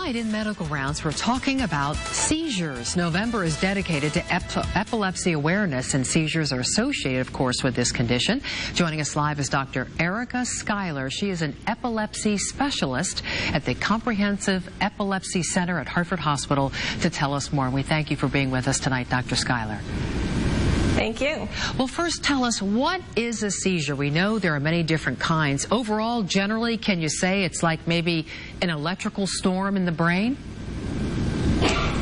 Tonight in Medical Rounds, we're talking about seizures. November is dedicated to epilepsy awareness, and seizures are associated, of course, with this condition. Joining us live is Dr. Erica Schuyler. She is an epilepsy specialist at the Comprehensive Epilepsy Center at Hartford Hospital to tell us more. And we thank you for being with us tonight, Dr. Schuyler. Thank you. Well, first tell us, what is a seizure? We know there are many different kinds. Overall, generally, can you say it's like maybe an electrical storm in the brain?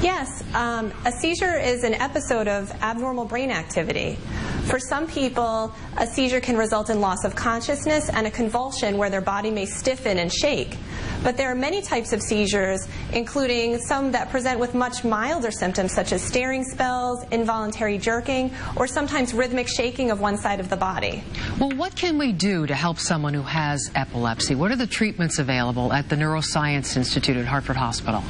Yes, a seizure is an episode of abnormal brain activity. For some people, a seizure can result in loss of consciousness and a convulsion where their body may stiffen and shake. But there are many types of seizures, including some that present with much milder symptoms such as staring spells, involuntary jerking, or sometimes rhythmic shaking of one side of the body. Well, what can we do to help someone who has epilepsy? What are the treatments available at the Neuroscience Institute at Hartford Hospital?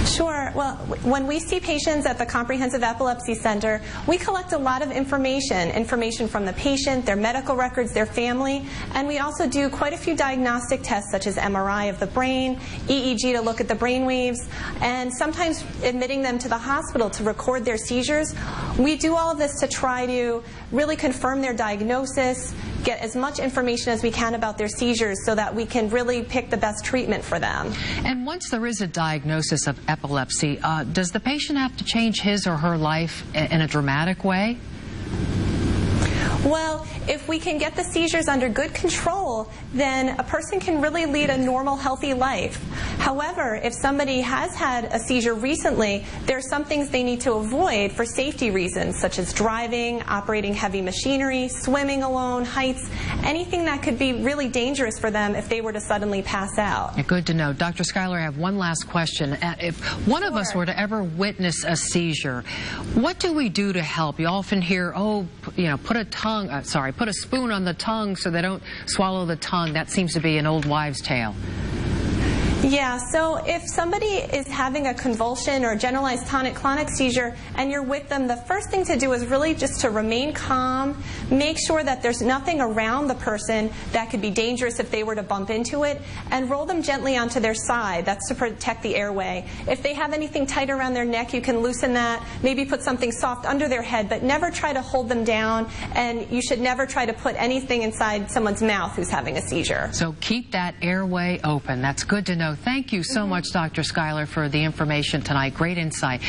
Sure. Well, when we see patients at the Comprehensive Epilepsy Center, we collect a lot of information from the patient, their medical records, their family, and we also do quite a few diagnostic tests such as MRI of the brain, EEG to look at the brain waves, and sometimes admitting them to the hospital to record their seizures. We do all of this to try to really confirm their diagnosis, get as much information as we can about their seizures so that we can really pick the best treatment for them. And once there is a diagnosis of epilepsy, does the patient have to change his or her life in a dramatic way? Well, if we can get the seizures under good control, then a person can really lead a normal, healthy life. However, if somebody has had a seizure recently, there are some things they need to avoid for safety reasons, such as driving, operating heavy machinery, swimming alone, heights, anything that could be really dangerous for them if they were to suddenly pass out. Good to know. Dr. Schuyler, I have one last question. If one of us were to ever witness a seizure, what do we do to help? You often hear, oh, you know, put a spoon on the tongue so they don't swallow the tongue. That seems to be an old wives' tale. Yeah, so if somebody is having a convulsion or a generalized tonic-clonic seizure and you're with them, the first thing to do is really just to remain calm, make sure that there's nothing around the person that could be dangerous if they were to bump into it, and roll them gently onto their side. That's to protect the airway. If they have anything tight around their neck, you can loosen that, maybe put something soft under their head, but never try to hold them down, and you should never try to put anything inside someone's mouth who's having a seizure. So keep that airway open. That's good to know. Thank you so much, Dr. Schuyler, for the information tonight. Great insight.